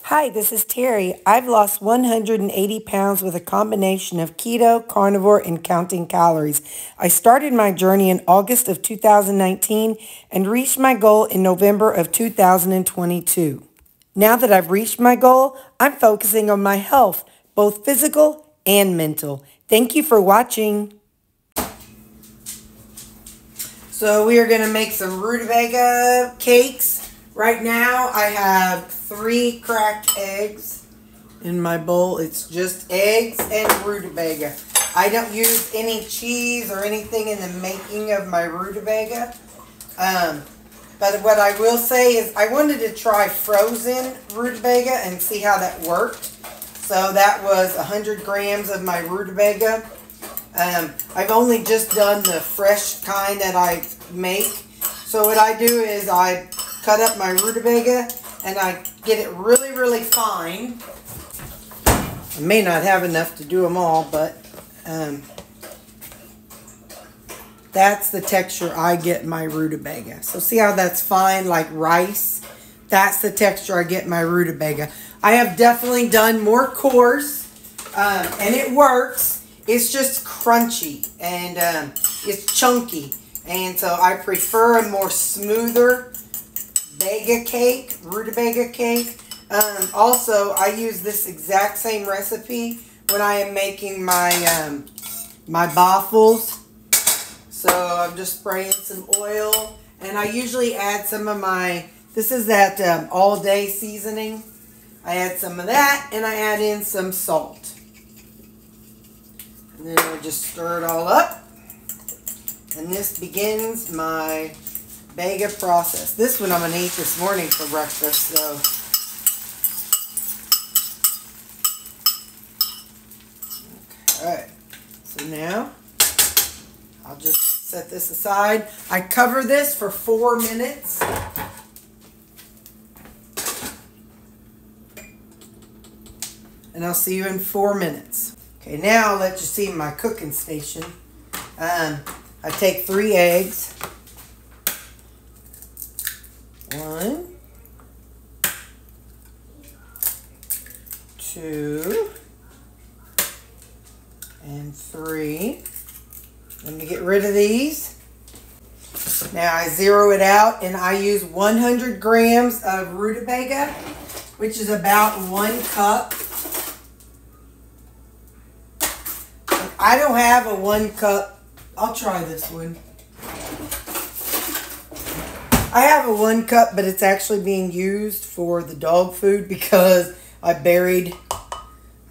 Hi, this is Terry. I've lost 180 pounds with a combination of keto, carnivore, and counting calories. I started my journey in August of 2019 and reached my goal in November of 2022. Now that I've reached my goal, I'm focusing on my health, both physical and mental. Thank you for watching. So we are going to make some rutabaga cakes. Right now I have 3 cracked eggs in my bowl. It's just eggs and rutabaga. I don't use any cheese or anything in the making of my rutabaga. But what I will say is I wanted to try frozen rutabaga and see how that worked. So that was 100 grams of my rutabaga. I've only just done the fresh kind that I make. So what I do is I cut up my rutabaga and I get it really, really fine. I may not have enough to do them all, but that's the texture I get my rutabaga. So see how that's fine, like rice? That's the texture I get my rutabaga. I have definitely done more coarse, and it works. It's just crunchy and it's chunky. And so I prefer a more smoother Begga cake, rutabaga cake. Also, I use this exact same recipe when I am making my my waffles. So I'm just spraying some oil, and I usually add some of my, this is that all-day seasoning. I add some of that, and I add in some salt. And then I just stir it all up. And this begins my Begga process. This one I'm going to eat this morning for breakfast, so. Alright, so now I'll just set this aside. I cover this for 4 minutes. And I'll see you in 4 minutes. Okay, now I'll let you see my cooking station. I take 3 eggs. 1, 2, and 3. Let me get rid of these. Now I zero it out and I use 100 grams of rutabaga, which is about 1 cup. I don't have a 1 cup. I'll try this one. I have a 1 cup, but it's actually being used for the dog food because I buried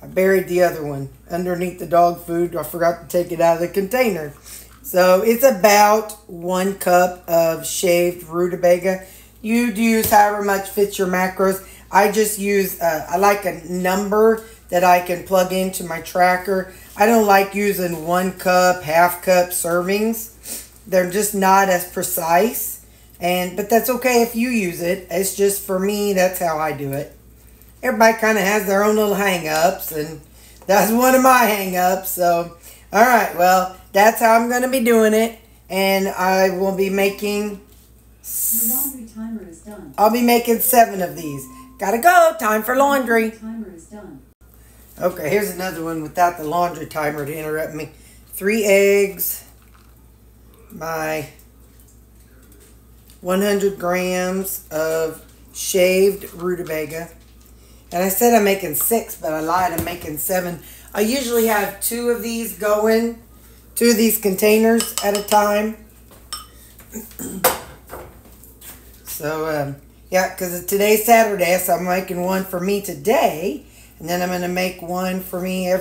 the other one underneath the dog food. I forgot to take it out of the container. So it's about 1 cup of shaved rutabaga. You'd use however much fits your macros. I just use, I like a number that I can plug into my tracker. I don't like using 1 cup, half cup servings. They're just not as precise. But that's okay if you use it. It's just for me, that's how I do it. Everybody kind of has their own little hang-ups, and that's one of my hang-ups. So, all right, well, that's how I'm going to be doing it. And I will be making... Your laundry timer is done. I'll be making 7 of these. Gotta go. Time for laundry. Your timer is done. Okay, here's another one without the laundry timer to interrupt me. 3 eggs. My 100 grams of shaved rutabaga. And I said I'm making 6, but I lied. I'm making 7. I usually have 2 of these going, 2 of these containers at a time. So, yeah, because today's Saturday, so I'm making 1 for me today. And then I'm going to make 1 for me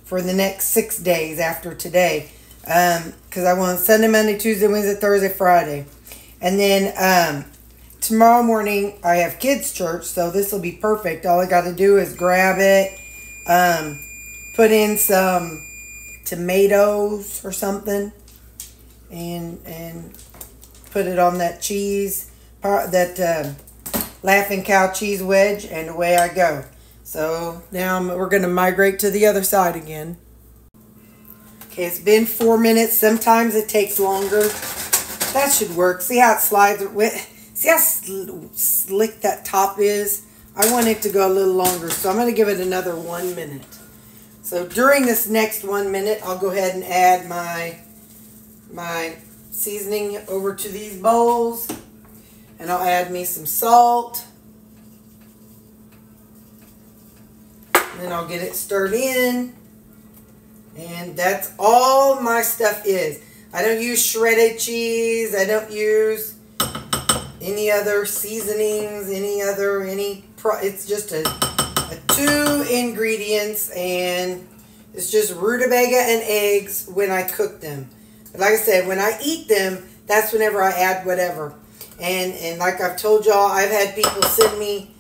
for the next 6 days after today. Because I want Sunday, Monday, Tuesday, Wednesday, Thursday, Friday. And then tomorrow morning I have kids' church, so this will be perfect. All I got to do is grab it, put in some tomatoes or something, and put it on that cheese, that Laughing Cow cheese wedge, and away I go. So now we're going to migrate to the other side again. Okay, it's been 4 minutes. Sometimes it takes longer. That should work. See how it slides? See how slick that top is I want it to go a little longer, so I'm going to give it another 1 minute. So during this next 1 minute, I'll go ahead and add my seasoning over to these bowls. And I'll add me some salt. And then I'll get it stirred in. And that's all my stuff is. I don't use shredded cheese. I don't use any other seasonings, it's just a 2 ingredients, and it's just rutabaga and eggs when I cook them. But like I said, when I eat them, that's whenever I add whatever. And like I've told y'all, I've had people send me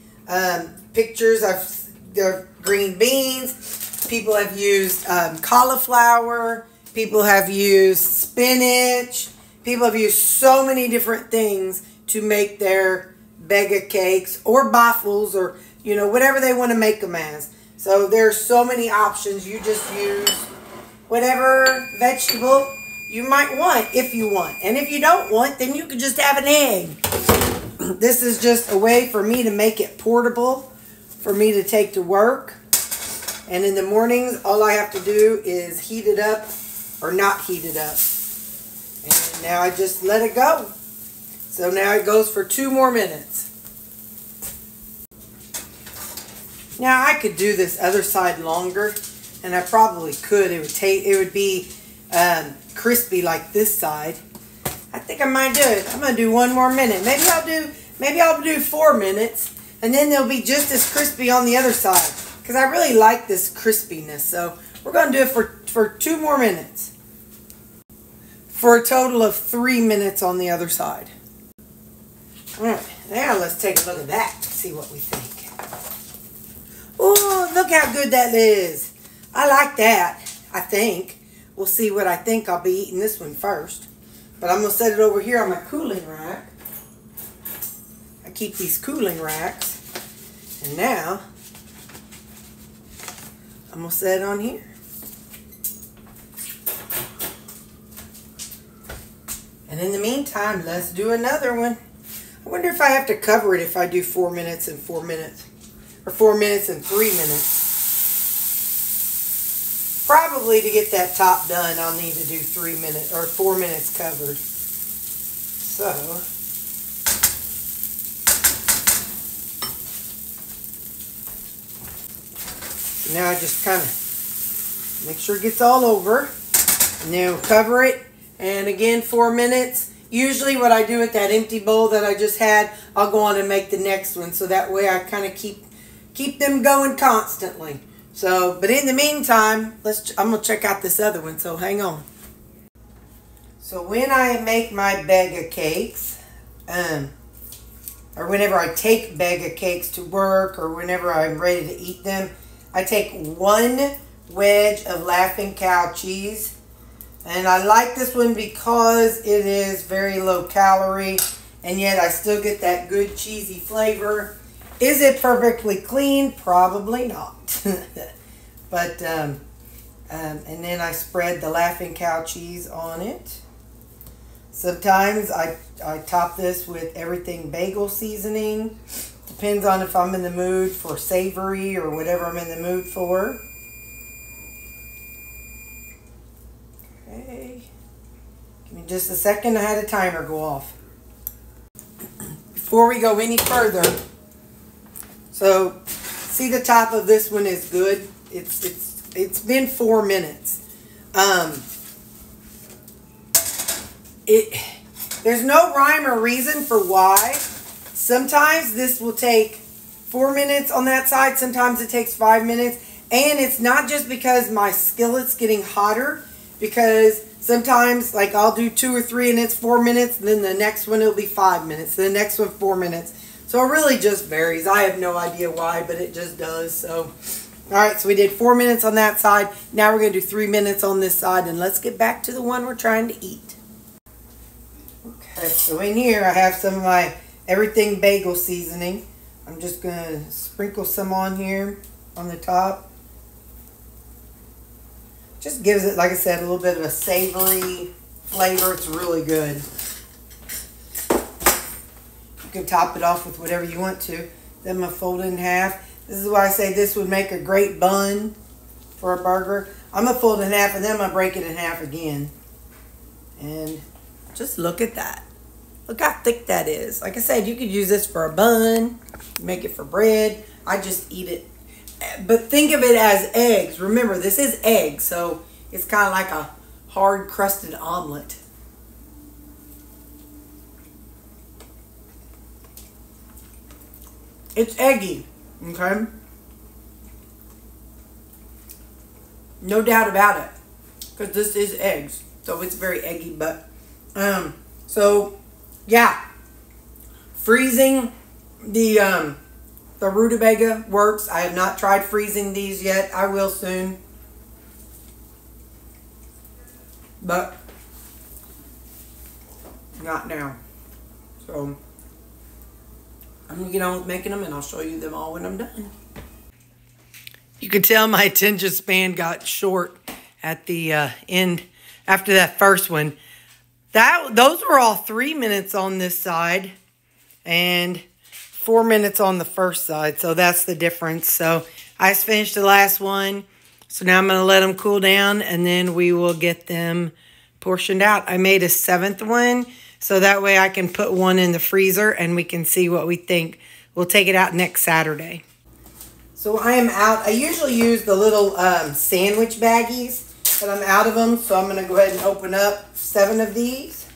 pictures of their green beans. People have used cauliflower. People have used spinach. People have used so many different things to make their Begga cakes or baffles, or you know, whatever they want to make them as. So there's so many options. You just use whatever vegetable you might want, if you want. And if you don't want, then you could just have an egg. This is just a way for me to make it portable, for me to take to work. And in the mornings, all I have to do is heat it up or not heat it up. And now I just let it go. So now it goes for 2 more minutes. Now I could do this other side longer, and I probably could. It would be crispy like this side. I think I might do it. I'm gonna do 1 more minute. Maybe I'll do 4 minutes, and then they'll be just as crispy on the other side. Because I really like this crispiness. So we're gonna do it for 2 more minutes. For a total of 3 minutes on the other side. Alright, now let's take a look at that to see what we think. Oh, look how good that is. I like that, I think. We'll see what I think. I'll be eating this one first. But I'm going to set it over here on my cooling rack. I keep these cooling racks. And now, I'm going to set it on here. And in the meantime, let's do another one. I wonder if I have to cover it if I do 4 minutes and 4 minutes. Or 4 minutes and 3 minutes. Probably to get that top done, I'll need to do 3 minutes or 4 minutes covered. So, now I just kind of make sure it gets all over. And then we'll cover it. And again, 4 minutes. Usually what I do with that empty bowl that I just had, I'll go on and make the next one. So that way I kind of keep them going constantly. So, but in the meantime, I'm going to check out this other one. So hang on. So when I make my Begga cakes, or whenever I take Begga cakes to work, or whenever I'm ready to eat them, I take 1 wedge of Laughing Cow cheese. And I like this one because it is very low calorie, and yet I still get that good cheesy flavor. Is it perfectly clean? Probably not. But, and then I spread the Laughing Cow cheese on it. Sometimes I top this with everything bagel seasoning. Depends on if I'm in the mood for savory or whatever I'm in the mood for. Okay. Give me just a second. I had a timer go off. Before we go any further, so see the top of this one is good. It's been 4 minutes. There's no rhyme or reason for why. Sometimes this will take 4 minutes on that side. Sometimes it takes 5 minutes. And it's not just because my skillet's getting hotter. Because sometimes, like, I'll do 2 or 3 and it's 4 minutes. And then the next one it'll be 5 minutes. The next one 4 minutes. So it really just varies. I have no idea why, but it just does. So, alright, so we did 4 minutes on that side. Now we're going to do 3 minutes on this side. And let's get back to the one we're trying to eat. Okay, so in here I have some of my everything bagel seasoning. I'm just going to sprinkle some on here on the top. Just gives it, like I said, a little bit of a savory flavor. It's really good. You can top it off with whatever you want to. Then I'm going to fold it in half. This is why I say this would make a great bun for a burger. I'm going to fold it in half, and then I'm going to break it in half again. And just look at that. Look how thick that is. Like I said, you could use this for a bun, make it for bread. I just eat it. But think of it as eggs. Remember, this is eggs, so it's kind of like a hard crusted omelet. It's eggy, okay? No doubt about it, because this is eggs, so it's very eggy. But so yeah, freezing the rutabaga works. I have not tried freezing these yet. I will soon, but not now. So I'm gonna get on with making them, and I'll show you them all when I'm done. You can tell my attention span got short at the end after that first one. Those were all 3 minutes on this side and 4 minutes on the first side. So that's the difference. So I just finished the last one. So now I'm going to let them cool down, and then we will get them portioned out. I made a 7th one, so that way I can put one in the freezer and we can see what we think. We'll take it out next Saturday. So I am out. I usually use the little sandwich baggies, but I'm out of them. So I'm going to go ahead and open up 7 of these.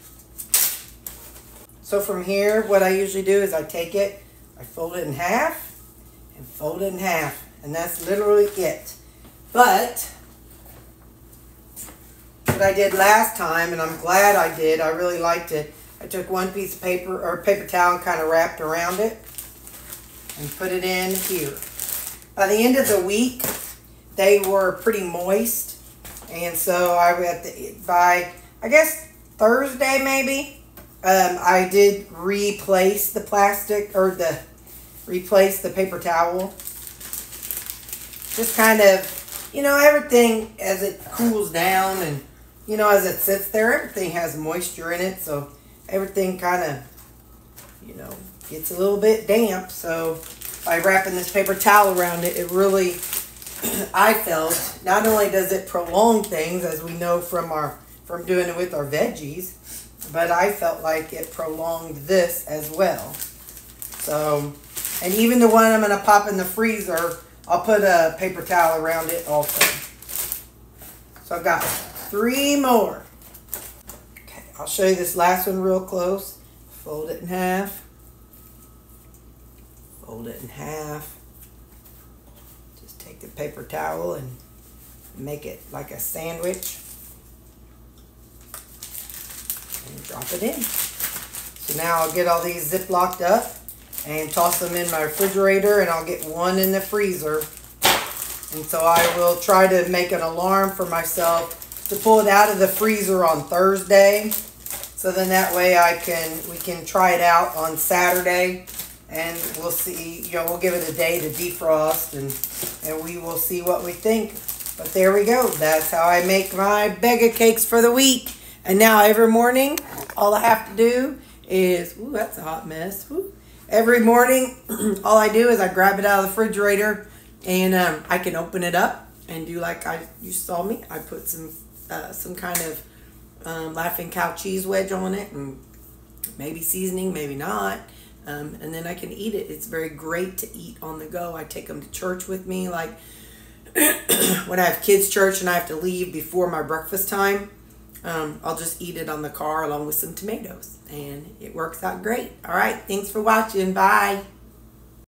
So from here, what I usually do is I take it, I fold it in half, and fold it in half. And that's literally it. But what I did last time, and I'm glad I did, I really liked it. I took one piece of paper or paper towel and kind of wrapped around it and put it in here. By the end of the week, they were pretty moist. And so by, I guess, Thursday maybe, I did replace the plastic, or replace the paper towel. Just kind of, you know, everything as it cools down and, you know, as it sits there, everything has moisture in it. So everything kind of, you know, gets a little bit damp. So by wrapping this paper towel around it, it really, I felt, not only does it prolong things, as we know from doing it with our veggies, but I felt like it prolonged this as well. So, and even the one I'm going to pop in the freezer, I'll put a paper towel around it also. So I've got 3 more. Okay, I'll show you this last one real close. Fold it in half. Fold it in half. Just take the paper towel and make it like a sandwich. And drop it in. So now I'll get all these ziplocked up and toss them in my refrigerator, and I'll get one in the freezer. And so I will try to make an alarm for myself to pull it out of the freezer on Thursday. So then that way we can try it out on Saturday, and we'll see, you know, we'll give it a day to defrost, and we will see what we think. But there we go. That's how I make my Begga cakes for the week. And now every morning, all I have to do is, ooh, that's a hot mess. Ooh. Every morning, all I do is I grab it out of the refrigerator, and I can open it up and do like you saw me. I put some kind of Laughing Cow cheese wedge on it, and maybe seasoning, maybe not. And then I can eat it. It's very great to eat on the go. I take them to church with me. Like when I have kids' church and I have to leave before my breakfast time, I'll just eat it on the car along with some tomatoes. And it works out great. All right. Thanks for watching. Bye.